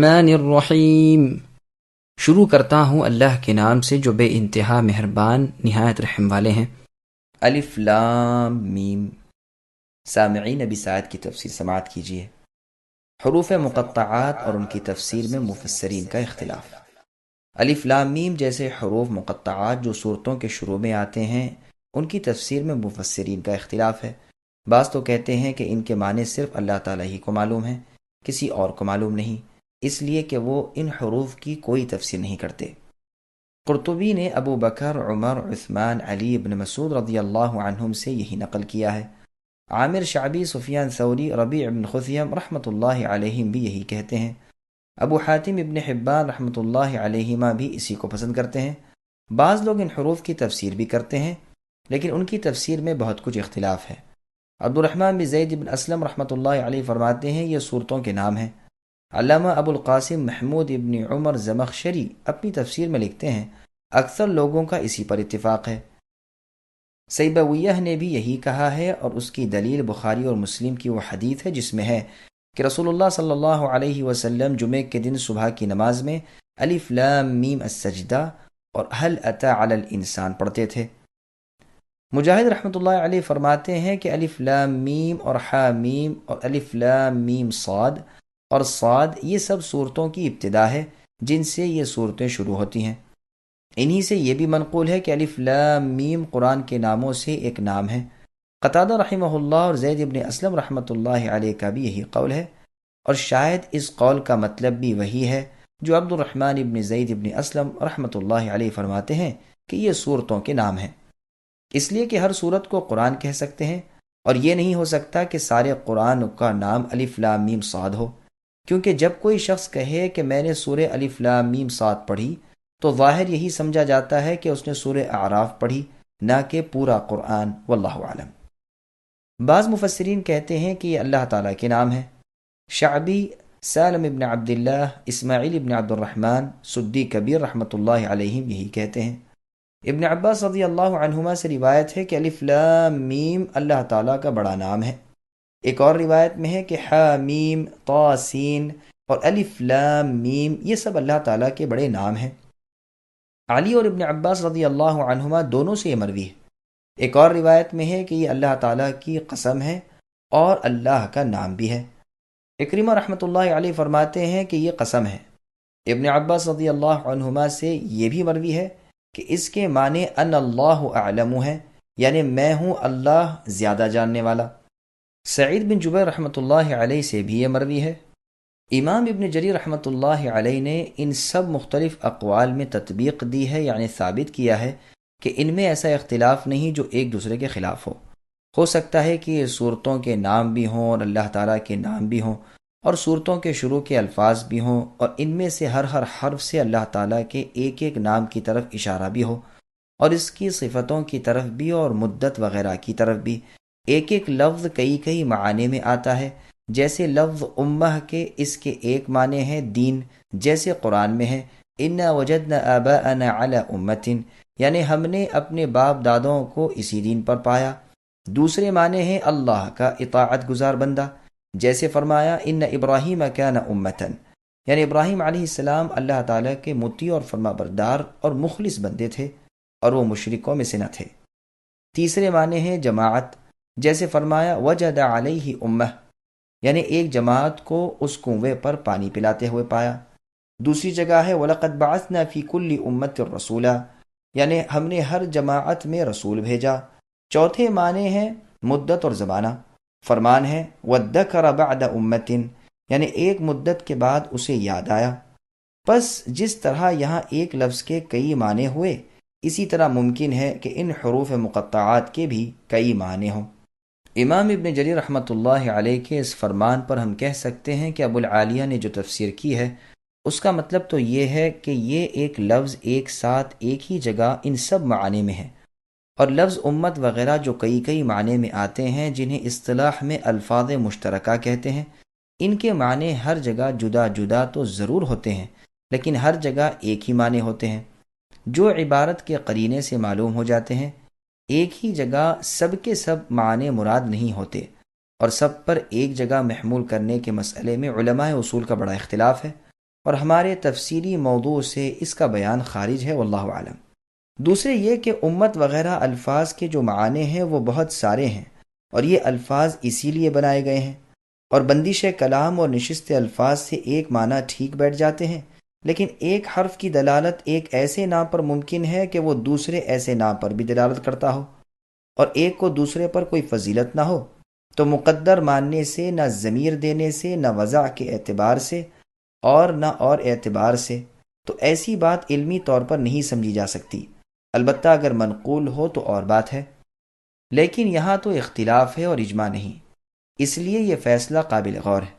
الرحمن الرحیم۔ شروع کرتا ہوں اللہ کے نام سے جو بے انتہا مہربان نہایت رحم والے ہیں۔ الف لام میم۔ سامعین ابی سعد کی تفسیر سماعت کیجیے۔ حروف مقطعات اور ان کی تفسیر میں مفسرین کا اختلاف۔ الف لام میم جیسے حروف مقطعات جو سورتوں کے شروع میں آتے ہیں ان کی تفسیر میں مفسرین کا اختلاف ہے۔ بعض تو کہتے ہیں کہ ان کے معنی صرف اللہ تعالیٰ ہی کو معلوم ہیں، کسی اور کو معلوم نہیں، اس لیے کہ وہ ان حروف کی کوئی تفسیر نہیں کرتے۔ قرطبی نے ابو بکر، عمر، عثمان، علی ابن مسعود رضی اللہ عنہم سے یہی نقل کیا ہے۔ عامر شعبی، سفیان ثوری، ربیع بن خثیم رحمۃ اللہ علیہم بھی یہی کہتے ہیں۔ ابو حاتم ابن حبان رحمۃ اللہ علیہما بھی اسی کو پسند کرتے ہیں۔ بعض لوگ ان حروف کی تفسیر بھی کرتے ہیں لیکن ان کی تفسیر میں بہت کچھ اختلاف ہے۔ عبد الرحمن بن زید بن اسلم رحمۃ اللہ علیہ فرماتے ہیں یہ صورتوں کے نام ہیں۔ علامہ ابو القاسم محمود ابن عمر زمخشری اپنی تفسیر میں لکھتے ہیں اکثر لوگوں کا اسی پر اتفاق ہے۔ سیبویہ نے بھی یہی کہا ہے اور اس کی دلیل بخاری اور مسلم کی وہ حدیث ہے جس میں ہے کہ رسول اللہ صلی اللہ علیہ وسلم جمعے کے دن صبح کی نماز میں الف لام میم السجدہ اور هل اتى علی الانسان پڑھتے تھے۔ مجاہد رحمۃ اللہ علیہ فرماتے ہیں کہ الف لام میم اور حا میم اور الف لام میم صاد اور صاد یہ سب صورتوں کی ابتدا ہے جن سے یہ صورتیں شروع ہوتی ہیں۔ انہی سے یہ بھی منقول ہے کہ الف لام میم قرآن کے ناموں سے ایک نام ہے۔ قتادہ رحمہ اللہ اور زید ابن اسلم رحمۃ اللہ علیہ کا بھی یہی قول ہے، اور شاید اس قول کا مطلب بھی وہی ہے جو عبد الرحمن ابن زید ابن اسلم رحمۃ اللہ علیہ فرماتے ہیں کہ یہ صورتوں کے نام ہیں، اس لیے کہ ہر صورت کو قرآن کہہ سکتے ہیں، اور یہ نہیں ہو سکتا کہ سارے قرآن کا نام الف لام میم صاد ہو، کیونکہ جب کوئی شخص کہے کہ میں نے سورہ الف لام میم صاد پڑھی تو ظاہر یہی سمجھا جاتا ہے کہ اس نے سورہ اعراف پڑھی، نہ کہ پورا قرآن، واللہ اعلم۔ بعض مفسرین کہتے ہیں کہ یہ اللہ تعالیٰ کے نام ہے۔ شعبی، سالم ابن عبداللہ، اسماعیل ابن عبد الرحمن، سدی کبیر رحمۃ اللہ علیہم یہی کہتے ہیں۔ ابن عباس رضی اللہ عنہما سے روایت ہے کہ الف لام میم اللہ تعالیٰ کا بڑا نام ہے۔ ایک اور روایت میں ہے کہ حا میم طا سین اور الف لام میم یہ سب اللہ تعالیٰ کے بڑے نام ہیں۔ علی اور ابن عباس رضی اللہ عنہما دونوں سے یہ مروی ہے۔ ایک اور روایت میں ہے کہ یہ اللہ تعالیٰ کی قسم ہے اور اللہ کا نام بھی ہے۔ اکرمہ رحمۃ اللہ علیہ فرماتے ہیں کہ یہ قسم ہے۔ ابن عباس رضی اللہ عنہما سے یہ بھی مروی ہے کہ اس کے معنی ان اللہ اعلم ہے، یعنی میں ہوں اللہ زیادہ جاننے والا۔ سعید بن جبیر رحمۃ اللہ علیہ سے بھی یہ مروی ہے۔ امام ابن جریر رحمۃ اللہ علیہ نے ان سب مختلف اقوال میں تطبیق دی ہے، یعنی ثابت کیا ہے کہ ان میں ایسا اختلاف نہیں جو ایک دوسرے کے خلاف ہو سکتا ہے کہ یہ صورتوں کے نام بھی ہوں اور اللہ تعالیٰ کے نام بھی ہوں، اور صورتوں کے شروع کے الفاظ بھی ہوں، اور ان میں سے ہر حرف سے اللہ تعالیٰ کے ایک ایک نام کی طرف اشارہ بھی ہو، اور اس کی صفتوں کی طرف بھی اور مدت وغیرہ کی طرف بھی۔ ایک ایک لفظ کئی معانی میں آتا ہے، جیسے لفظ امہ کے اس کے ایک معنی ہے دین، جیسے قرآن میں ہے انا وجدنا آباءنا علی امت، یعنی ہم نے اپنے باپ دادوں کو اسی دین پر پایا۔ دوسرے معنی ہے اللہ کا اطاعت گزار بندہ، جیسے فرمایا ان ابراہیم کان امتا، یعنی ابراہیم علیہ السلام اللہ تعالیٰ کے مطیع اور فرما بردار اور مخلص بندے تھے اور وہ مشرکوں میں سے نہ تھے۔ تیسرے معنی ہے جماعت، جیسے فرمایا وجد علیہ امہ، یعنی ایک جماعت کو اس کنویں پر پانی پلاتے ہوئے پایا۔ دوسری جگہ ہے وَلَقَدْ بَعَثْنَا فِي كُلِّ أُمَّةٍ رَسُولًا، یعنی ہم نے ہر جماعت میں رسول بھیجا۔ چوتھے معنی ہے مدت اور زمانہ، فرمان ہے وَالذَّكَرَ بَعْدَ أُمَّةٍ، یعنی ایک مدت کے بعد اسے یاد آیا۔ پس جس طرح یہاں ایک لفظ کے کئی معنی ہوئے، اسی طرح ممکن ہے کہ ان حروف مقطعات کے بھی کئی معنی ہوں۔ امام ابن جریر رحمۃ اللہ علیہ کے اس فرمان پر ہم کہہ سکتے ہیں کہ ابو العالیہ نے جو تفسیر کی ہے اس کا مطلب تو یہ ہے کہ یہ ایک لفظ ایک ساتھ ایک ہی جگہ ان سب معانی میں ہے، اور لفظ امت وغیرہ جو کئی معنی میں آتے ہیں جنہیں اصطلاح میں الفاظ مشترکہ کہتے ہیں، ان کے معنی ہر جگہ جدا جدا تو ضرور ہوتے ہیں لیکن ہر جگہ ایک ہی معنی ہوتے ہیں، جو عبارت کے قرینے سے معلوم ہو جاتے ہیں۔ ایک ہی جگہ سب کے سب معنی مراد نہیں ہوتے، اور سب پر ایک جگہ محمول کرنے کے مسئلے میں علماء اصول کا بڑا اختلاف ہے۔ اور ہمارے تفصیلی موضوع سے اس کا بیان خارج ہے، واللہ عالم۔ دوسرے یہ کہ امت وغیرہ الفاظ کے جو معنی ہیں وہ بہت سارے ہیں، اور یہ الفاظ اسی لیے بنائے گئے ہیں، اور بندش کلام اور نشست الفاظ سے ایک معنی ٹھیک بیٹھ جاتے ہیں، لیکن ایک حرف کی دلالت ایک ایسے نام پر ممکن ہے کہ وہ دوسرے ایسے نام پر بھی دلالت کرتا ہو، اور ایک کو دوسرے پر کوئی فضیلت نہ ہو، تو مقدر ماننے سے، نہ ضمیر دینے سے، نہ وضع کے اعتبار سے، اور نہ اور اعتبار سے، تو ایسی بات علمی طور پر نہیں سمجھی جا سکتی۔ البتہ اگر منقول ہو تو اور بات ہے، لیکن یہاں تو اختلاف ہے اور اجماع نہیں، اس لیے یہ فیصلہ قابل غور ہے۔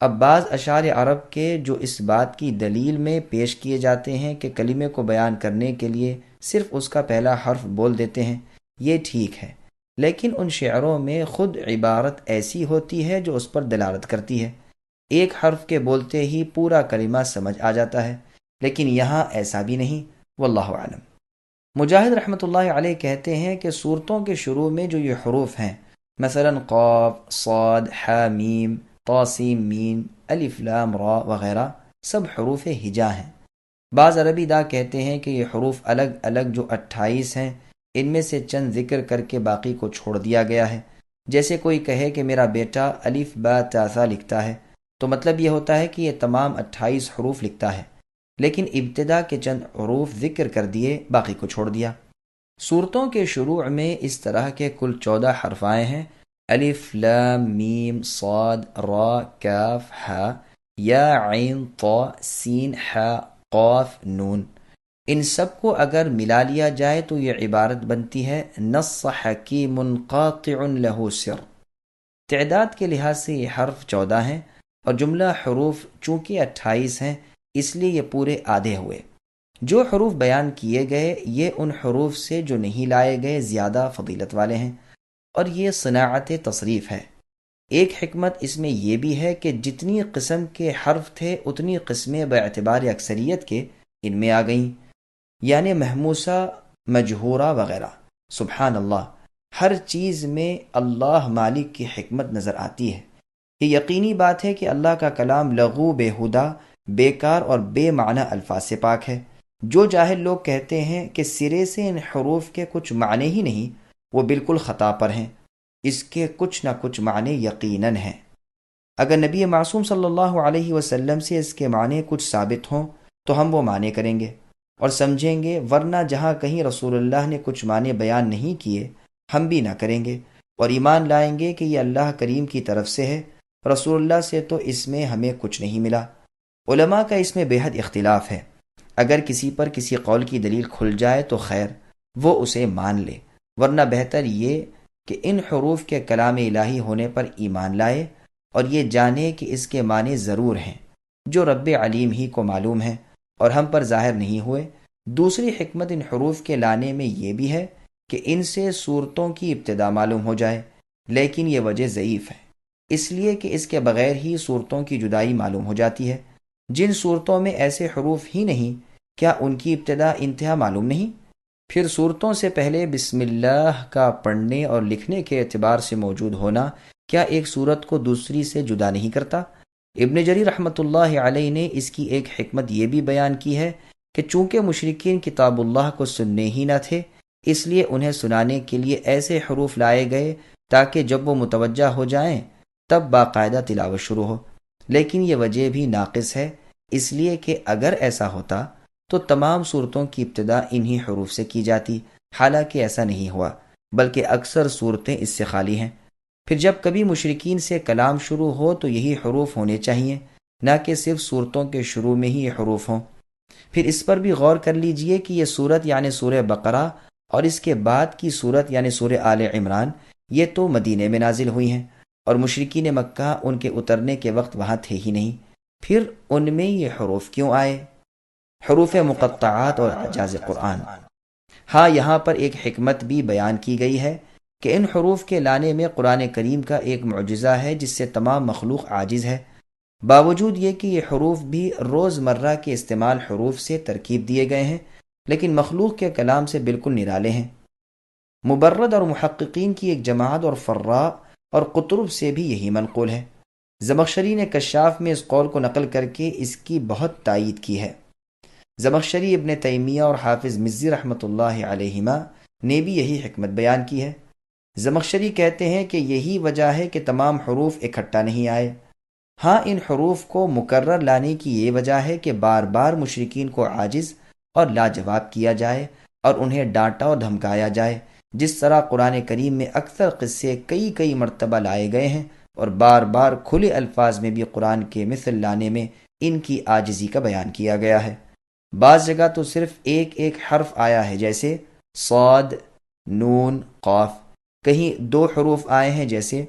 اب بعض اشعار عرب کے جو اس بات کی دلیل میں پیش کیے جاتے ہیں کہ کلمے کو بیان کرنے کے لیے صرف اس کا پہلا حرف بول دیتے ہیں، یہ ٹھیک ہے، لیکن ان شعروں میں خود عبارت ایسی ہوتی ہے جو اس پر دلالت کرتی ہے، ایک حرف کے بولتے ہی پورا کلمہ سمجھ آ جاتا ہے، لیکن یہاں ایسا بھی نہیں، واللہ عالم۔ مجاہد رحمۃ اللہ علیہ کہتے ہیں کہ صورتوں کے شروع میں جو یہ حروف ہیں، مثلا قاف، صاد، ح، میم، طا، سین، میم، الف، لام، را وغیرہ، سب حروف ہجا ہیں۔ بعض عربی داں کہتے ہیں کہ یہ حروف الگ الگ جو 28 ہیں، ان میں سے چند ذکر کر کے باقی کو چھوڑ دیا گیا ہے۔ جیسے کوئی کہے کہ میرا بیٹا الف با تا ثا لکھتا ہے، تو مطلب یہ ہوتا ہے کہ یہ تمام 28 حروف لکھتا ہے، لیکن ابتدا کے چند حروف ذکر کر دیے، باقی کو چھوڑ دیا۔ صورتوں کے شروع میں اس طرح کے کل 14 حرف آئے ہیں: الف، لام، میم، صاد، را، کاف، ح، یا، عین، طا، سین، ح، قاف، نون۔ ان سب کو اگر ملا لیا جائے تو یہ عبارت بنتی ہے: نص حکیم قاطع لہ سر۔ تعداد کے لحاظ سے یہ حرف 14 ہیں، اور جملہ حروف چونکہ 28 ہیں، اس لیے یہ پورے آدھے ہوئے۔ جو حروف بیان کیے گئے یہ ان حروف سے جو نہیں لائے گئے زیادہ فضیلت والے ہیں، اور یہ صناعت تصریف ہے۔ ایک حکمت اس میں یہ بھی ہے کہ جتنی قسم کے حرف تھے اتنی قسمیں باعتبار اکثریت کے ان میں آ گئیں، یعنی محموسہ، مجہورہ وغیرہ۔ سبحان اللہ، ہر چیز میں اللہ مالک کی حکمت نظر آتی ہے۔ یہ یقینی بات ہے کہ اللہ کا کلام لغو، بےہودہ، بیکار اور بے معنی الفاظ سے پاک ہے۔ جو جاہل لوگ کہتے ہیں کہ سرے سے ان حروف کے کچھ معنی ہی نہیں، وہ بالکل خطا پر ہیں، اس کے کچھ نہ کچھ معنی یقیناً ہیں۔ اگر نبی معصوم صلی اللہ علیہ وسلم سے اس کے معنی کچھ ثابت ہوں تو ہم وہ معنی کریں گے اور سمجھیں گے، ورنہ جہاں کہیں رسول اللہ نے کچھ معنی بیان نہیں کیے ہم بھی نہ کریں گے، اور ایمان لائیں گے کہ یہ اللہ کریم کی طرف سے ہے، رسول اللہ سے تو اس میں ہمیں کچھ نہیں ملا۔ علماء کا اس میں بے حد اختلاف ہے، اگر کسی پر کسی قول کی دلیل کھل جائے تو خیر، وہ اسے مان لے، ورنہ بہتر یہ کہ ان حروف کے کلام الہی ہونے پر ایمان لائے اور یہ جانے کہ اس کے معنی ضرور ہیں جو رب علیم ہی کو معلوم ہیں اور ہم پر ظاہر نہیں ہوئے۔ دوسری حکمت ان حروف کے لانے میں یہ بھی ہے کہ ان سے صورتوں کی ابتدا معلوم ہو جائے، لیکن یہ وجہ ضعیف ہے، اس لیے کہ اس کے بغیر ہی صورتوں کی جدائی معلوم ہو جاتی ہے۔ جن صورتوں میں ایسے حروف ہی نہیں، کیا ان کی ابتدا انتہا معلوم نہیں؟ پھر صورتوں سے پہلے بسم اللہ کا پڑھنے اور لکھنے کے اعتبار سے موجود ہونا کیا ایک صورت کو دوسری سے جدا نہیں کرتا؟ ابن جریر رحمۃ اللہ علیہ نے اس کی ایک حکمت یہ بھی بیان کی ہے کہ چونکہ مشرکین کتاب اللہ کو سننے ہی نہ تھے، اس لیے انہیں سنانے کے لیے ایسے حروف لائے گئے تاکہ جب وہ متوجہ ہو جائیں تب باقاعدہ تلاوت شروع ہو، لیکن یہ وجہ بھی ناقص ہے، اس لیے کہ اگر ایسا ہوتا تو تمام صورتوں کی ابتدا انہی حروف سے کی جاتی، حالانکہ ایسا نہیں ہوا، بلکہ اکثر صورتیں اس سے خالی ہیں۔ پھر جب کبھی مشرکین سے کلام شروع ہو تو یہی حروف ہونے چاہیے، نہ کہ صرف صورتوں کے شروع میں ہی یہ حروف ہوں۔ پھر اس پر بھی غور کر لیجئے کہ یہ صورت یعنی سورہ بقرہ اور اس کے بعد کی صورت یعنی سورہ آل عمران یہ تو مدینے میں نازل ہوئی ہیں، اور مشرکین مکہ ان کے اترنے کے وقت وہاں تھے ہی نہیں، پھر ان میں یہ حروف کیوں آئے؟ حروف مقطعات اور اعجاز قرآن۔ ہاں، یہاں پر ایک حکمت بھی بیان کی گئی ہے کہ ان حروف کے لانے میں قرآن کریم کا ایک معجزہ ہے جس سے تمام مخلوق عاجز ہے، باوجود یہ کہ یہ حروف بھی روز مرہ کے استعمال حروف سے ترکیب دیے گئے ہیں، لیکن مخلوق کے کلام سے بالکل نرالے ہیں۔ مبرد اور محققین کی ایک جماعت اور فراء اور قطرب سے بھی یہی منقول ہے۔ زمخشری نے کشاف میں اس قول کو نقل کر کے اس کی بہت تائید کی ہے۔ زمخشری، ابن تیمیہ اور حافظ مزی رحمۃ اللہ علیہما نے بھی یہی حکمت بیان کی ہے۔ زمخشری کہتے ہیں کہ یہی وجہ ہے کہ تمام حروف اکٹھا نہیں آئے۔ ہاں، ان حروف کو مکرر لانے کی یہ وجہ ہے کہ بار بار مشرکین کو عاجز اور لاجواب کیا جائے اور انہیں ڈانٹا اور دھمکایا جائے، جس طرح قرآن کریم میں اکثر قصے کئی مرتبہ لائے گئے ہیں، اور بار بار کھلے الفاظ میں بھی قرآن کے مثل لانے میں ان کی عاجزی کا بیان کیا گیا ہے۔ بعض جگہ تو صرف ایک حرف آیا ہے، جیسے صاد، نون، قاف۔ کہیں 2 حروف آئے ہیں جیسے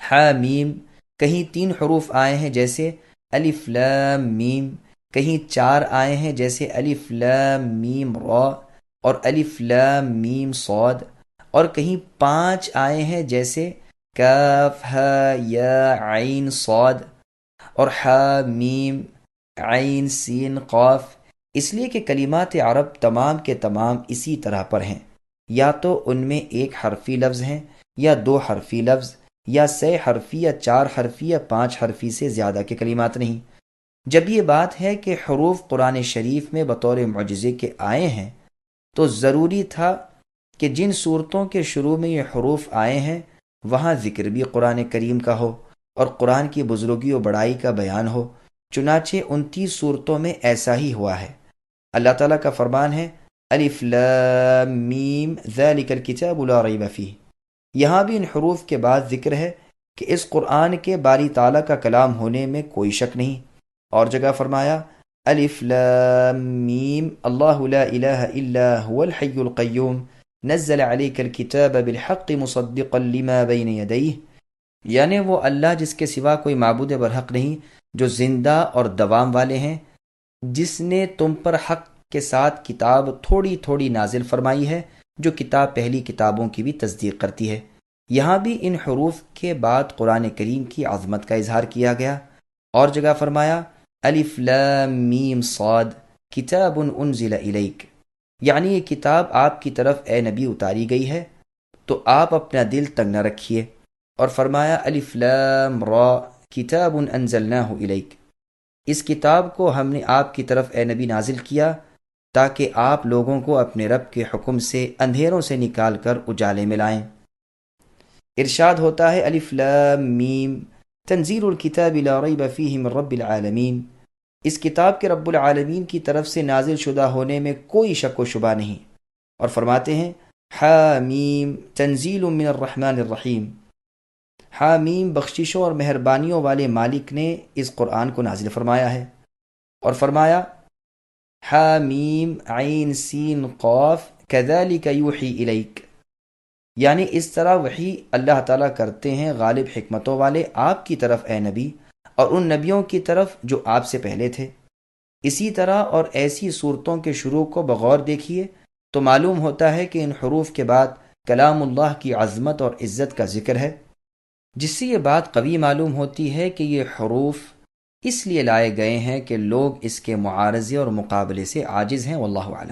حامیم، کہیں 3 حروف آئے ہیں جیسے الف لام میم، کہیں 4 آئے ہیں جیسے الف لام میم را اور الف لام میم صاد، اور کہیں 5 آئے ہیں جیسے کاف ہا یا عین صاد اور حا میم عین سین قاف۔ اس لیے کہ کلمات عرب تمام کے تمام اسی طرح پر ہیں، یا تو ان میں 1 حرفی لفظ ہیں یا 2 حرفی لفظ، یا 6 حرفی یا 4 حرفی یا 5 حرفی سے زیادہ کے کلمات نہیں۔ جب یہ بات ہے کہ حروف قرآن شریف میں بطور معجزے کے آئے ہیں، تو ضروری تھا کہ جن صورتوں کے شروع میں یہ حروف آئے ہیں وہاں ذکر بھی قرآن کریم کا ہو اور قرآن کی بزرگی و بڑائی کا بیان ہو۔ چنانچہ 29 صورتوں میں ایسا ہی ہوا ہے۔ اللہ تعالیٰ کا فرمان ہے الف لام میم ذالک الکتاب لا ریب فیہ۔ یہاں بھی ان حروف کے بعد ذکر ہے کہ اس قرآن کے باری تعالیٰ کا کلام ہونے میں کوئی شک نہیں۔ اور جگہ فرمایا الف لام میم اللہ لا الہ الا هو الحی القیوم نزل علیک الکتاب بالحق مصدقا لما بین یدیہ، یعنی وہ اللہ جس کے سوا کوئی معبود برحق نہیں، جو زندہ اور دوام والے ہیں، جس نے تم پر حق کے ساتھ کتاب تھوڑی تھوڑی نازل فرمائی ہے، جو کتاب پہلی کتابوں کی بھی تصدیق کرتی ہے۔ یہاں بھی ان حروف کے بعد قرآن کریم کی عظمت کا اظہار کیا گیا۔ اور جگہ فرمایا الف لام میم صاد کتاب انزل الیک، یعنی یہ کتاب آپ کی طرف اے نبی اتاری گئی ہے، تو آپ اپنا دل تنگ نہ رکھیے۔ اور فرمایا الف لام را کتاب انزلناہ الیک، اس کتاب کو ہم نے آپ کی طرف اے نبی نازل کیا تاکہ آپ لوگوں کو اپنے رب کے حکم سے اندھیروں سے نکال کر اجالے میں لائیں۔ ارشاد ہوتا ہے الف لام میم تنزیل الکتاب لا ریب فیہ من رب العالمین، اس کتاب کے رب العالمین کی طرف سے نازل شدہ ہونے میں کوئی شک و شبہ نہیں۔ اور فرماتے ہیں حامیم تنزیل من الرحمن الرحیم، حامیم بخششوں اور مہربانیوں والے مالک نے اس قرآن کو نازل فرمایا ہے۔ اور فرمایا حامیم عین سین قاف کذالک یوحی الیک، یعنی اس طرح وحی اللہ تعالیٰ کرتے ہیں غالب حکمتوں والے آپ کی طرف اے نبی، اور ان نبیوں کی طرف جو آپ سے پہلے تھے۔ اسی طرح اور ایسی صورتوں کے شروع کو بغور دیکھیے تو معلوم ہوتا ہے کہ ان حروف کے بعد کلام اللہ کی عظمت اور عزت کا ذکر ہے، جس سے یہ بات قوی معلوم ہوتی ہے کہ یہ حروف اس لیے لائے گئے ہیں کہ لوگ اس کے معارضے اور مقابلے سے عاجز ہیں۔ واللہ اعلم۔